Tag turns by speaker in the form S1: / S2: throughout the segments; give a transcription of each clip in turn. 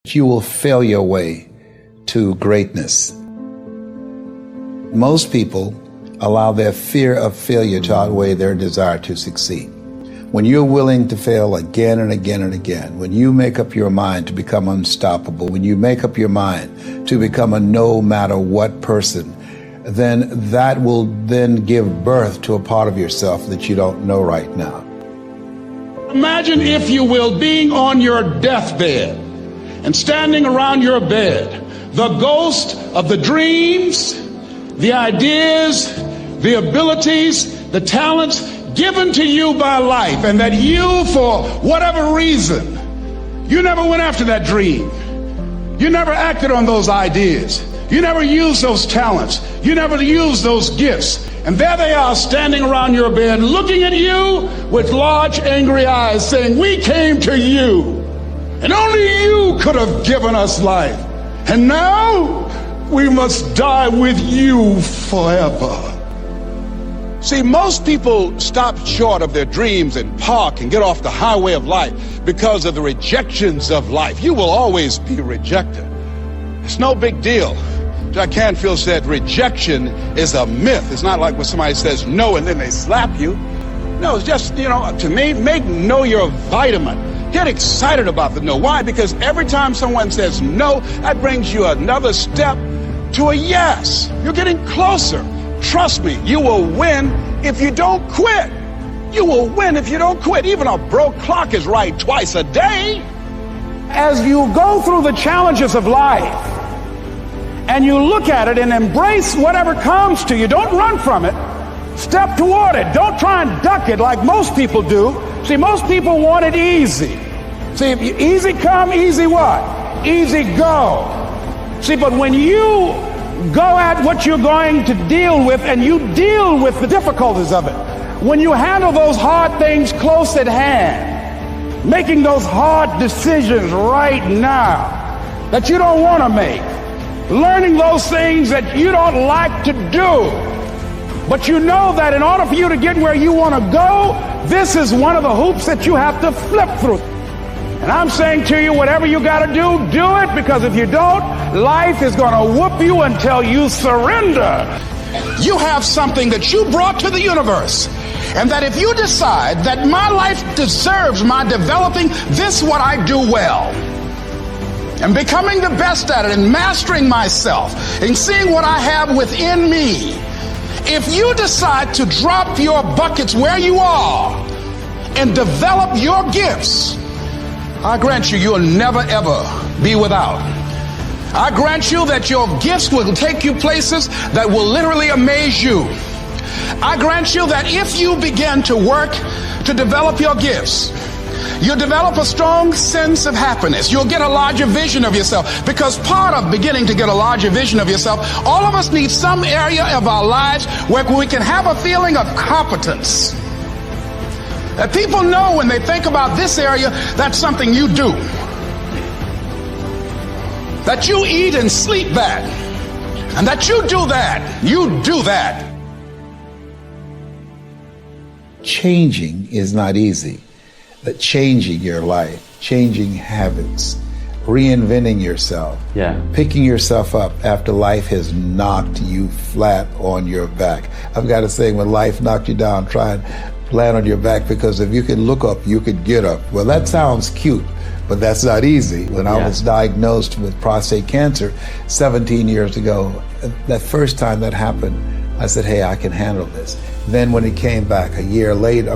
S1: You will fail your way to greatness. Most people allow their fear of failure to outweigh their desire to succeed. When you're willing to fail again and again and again, when you make up your mind to become unstoppable, when you make up your mind to become a no matter what person, then that will then give birth to a part of yourself that you don't know right now.
S2: Imagine, if you will, being on your deathbed and standing around your bed, the ghost of the dreams, the ideas, the abilities, the talents given to you by life, and that you, for whatever reason, you never went after that dream. You never acted on those ideas. You never used those talents. You never used those gifts. And there they are standing around your bed looking at you with large angry eyes saying, "We came to you, and only you could have given us life. And now we must die with you forever." See, most people stop short of their dreams and park and get off the highway of life because of the rejections of life. You will always be rejected. It's no big deal. Jack Canfield said rejection is a myth. It's not like when somebody says no and then they slap you. No, it's just, to me, make no your vitamin. Get excited about the no. Why? Because every time someone says no, that brings you another step to a yes. You're getting closer. Trust me, you will win if you don't quit. You will win if you don't quit. Even a broke clock is right twice a day.
S3: As you go through the challenges of life and you look at it and embrace whatever comes to you, don't run from it. Step toward it. Don't try and duck it like most people do. See, most people want it easy. See, if you, easy come, easy what? Easy go. See, but when you go at what you're going to deal with and you deal with the difficulties of it, when you handle those hard things close at hand, making those hard decisions right now that you don't want to make, learning those things that you don't like to do, but you know that in order for you to get where you want to go, this is one of the hoops that you have to flip through. And I'm saying to you, whatever you got to do it, because if you don't, life is going to whoop you until you surrender.
S2: You have something that you brought to the universe, and that if you decide that my life deserves my developing this what I do well, and becoming the best at it, and mastering myself, and seeing what I have within me, if you decide to drop your buckets where you are and develop your gifts, I grant you, you'll never ever be without. I grant you that your gifts will take you places that will literally amaze you. I grant you that if you begin to work to develop your gifts, you'll develop a strong sense of happiness. You'll get a larger vision of yourself, because part of beginning to get a larger vision of yourself, all of us need some area of our lives where we can have a feeling of competence. That people know when they think about this area, that's something you do. That you eat and sleep that. And that you do that. You do that.
S1: Changing is not easy. But changing your life, changing habits, reinventing yourself, picking yourself up after life has knocked you flat on your back. I've got to say, when life knocked you down, try and land on your back, because if you can look up, you could get up. Well, that sounds cute, but that's not easy. When I was diagnosed with prostate cancer 17 years ago, that first time that happened, I said, hey, I can handle this. Then when it came back a year later,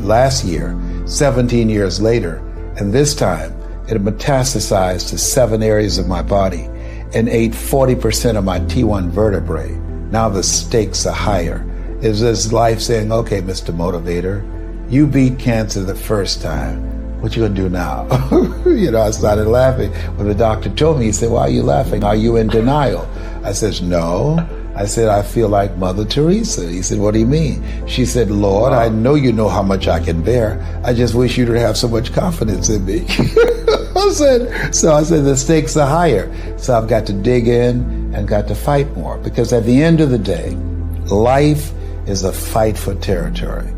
S1: last year, 17 years later, and this time it metastasized to 7 areas of my body and ate 40% of my T1 vertebrae. Now the stakes are higher. It's this life saying, okay, Mr. Motivator, you beat cancer the first time. What you gonna do now? I started laughing. When the doctor told me, he said, why are you laughing? Are you in denial? I said, no. I said, I feel like Mother Teresa. He said, what do you mean? She said, Lord, I know you know how much I can bear. I just wish you to have so much confidence in me. I said, the stakes are higher. So I've got to dig in and got to fight more. Because at the end of the day, life is a fight for territory.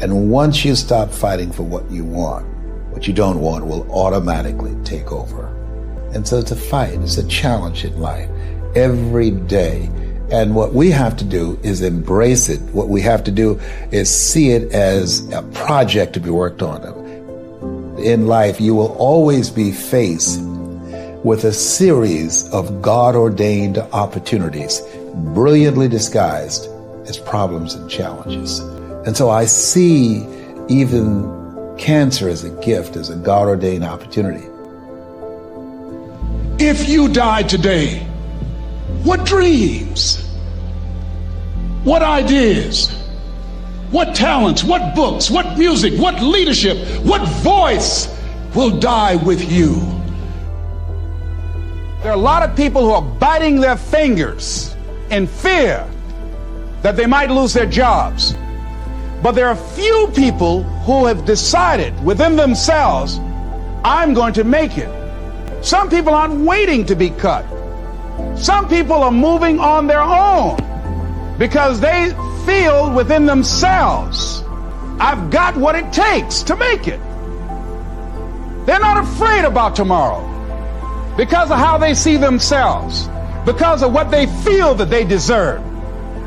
S1: And once you stop fighting for what you want, what you don't want will automatically take over. And so it's a fight, it's a challenge in life every day. And what we have to do is embrace it. What we have to do is see it as a project to be worked on. In life, you will always be faced with a series of God-ordained opportunities, brilliantly disguised as problems and challenges. And so I see even cancer as a gift, as a God-ordained opportunity.
S2: If you died today, what dreams, what ideas, what talents, what books, what music, what leadership, what voice will die with you?
S3: There are a lot of people who are biting their fingers in fear that they might lose their jobs. But there are few people who have decided within themselves, I'm going to make it. Some people aren't waiting to be cut. Some people are moving on their own because they feel within themselves, I've got what it takes to make it. They're not afraid about tomorrow because of how they see themselves, because of what they feel that they deserve,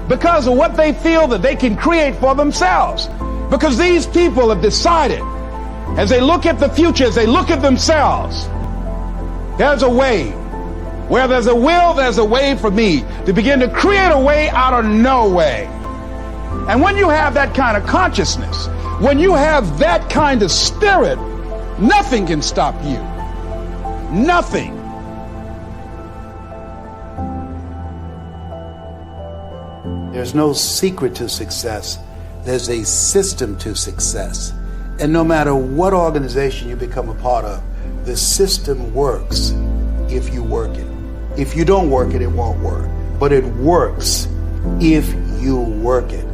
S3: because of what they feel that they can create for themselves. Because these people have decided, as they look at the future, as they look at themselves, there's a way. Where there's a will, there's a way for me to begin to create a way out of no way. And when you have that kind of consciousness, when you have that kind of spirit, nothing can stop you. Nothing.
S1: There's no secret to success. There's a system to success. And no matter what organization you become a part of, the system works if you work it. If you don't work it, it won't work. But it works if you work it.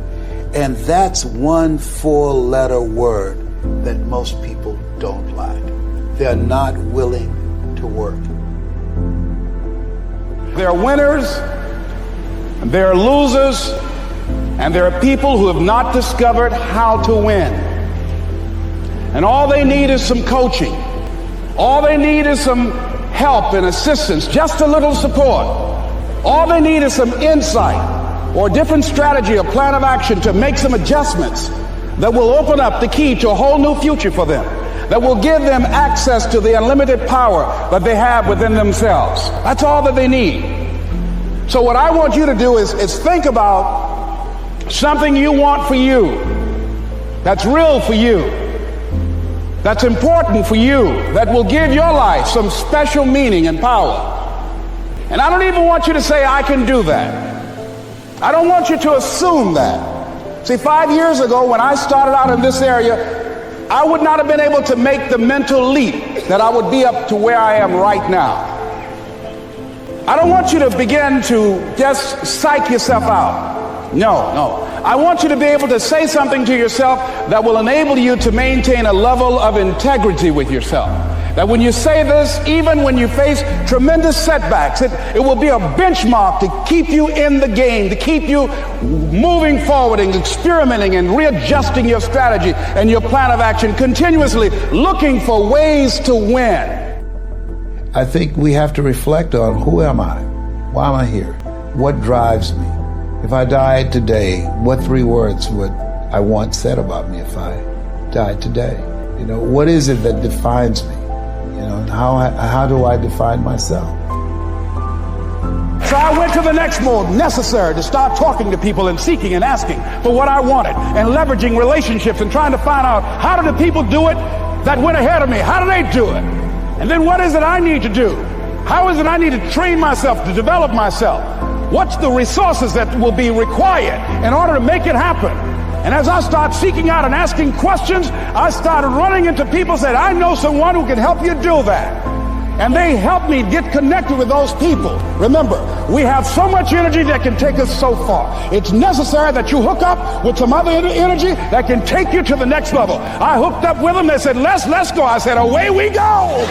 S1: And that's one 4-letter word that most people don't like. They're not willing to work.
S3: There are winners, and there are losers, and there are people who have not discovered how to win. And all they need is some coaching. All they need is some help and assistance, just a little support. All they need is some insight or a different strategy, a plan of action to make some adjustments that will open up the key to a whole new future for them, that will give them access to the unlimited power that they have within themselves. That's all that they need. So what I want you to do is think about something you want for you, that's real for you, that's important for you, that will give your life some special meaning and power. And I don't even want you to say, I can do that. I don't want you to assume that. See, 5 years ago when I started out in this area, I would not have been able to make the mental leap that I would be up to where I am right now. I don't want you to begin to just psych yourself out. No. I want you to be able to say something to yourself that will enable you to maintain a level of integrity with yourself. That when you say this, even when you face tremendous setbacks, it will be a benchmark to keep you in the game, to keep you moving forward and experimenting and readjusting your strategy and your plan of action, continuously looking for ways to win.
S1: I think we have to reflect on, who am I? Why am I here? What drives me? If I died today, what 3 words would I want said about me if I died today? What is it that defines me? How do I define myself?
S3: So I went to the next mode necessary to start talking to people and seeking and asking for what I wanted and leveraging relationships and trying to find out, how do the people do it that went ahead of me? How do they do it? And then what is it I need to do? How is it I need to train myself, to develop myself? What's the resources that will be required in order to make it happen? And as I start seeking out and asking questions, I started running into people who said, I know someone who can help you do that. And they helped me get connected with those people. Remember, we have so much energy that can take us so far. It's necessary that you hook up with some other energy that can take you to the next level. I hooked up with them. They said, let's go. I said, away we go.